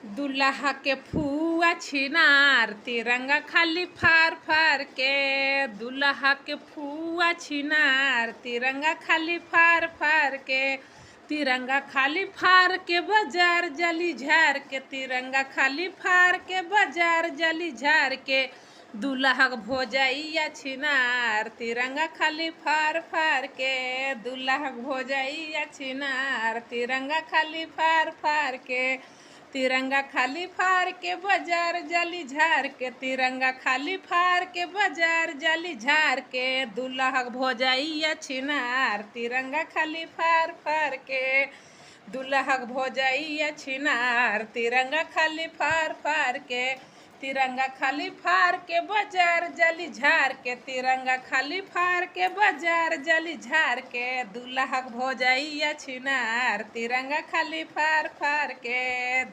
दुल्हा के फुआ छिनार तिरंगा खाली फार फार के। दुल्हा के फुआ छिनार तिरंगा खाली फार फार के। तिरंगा खाली फार के बाजार जली झार के। तिरंगा खाली फार के बाजार जली झार के। दुल्हा भोजैया छिनार तिरंगा खाली फार फार के। दुल्हा भोजैया छिनार तिरंगा खाली फार फार के। तिरंगा खाली फार के बाजार जली झार के। तिरंगा खाली फार के बाजार जली झार के। दुल्हा भोजैया छिनार तिरंगा खाली फार फार के। दुल्हा भोजैया छिनार तिरंगा खाली फार फार के। तिरंगा खाली फार के बाजार जली झार के। तिरंगा खाली फार के बाजार जली झार के। दुल्हा भोजैया छिनार तिरंगा खाली फार फार के।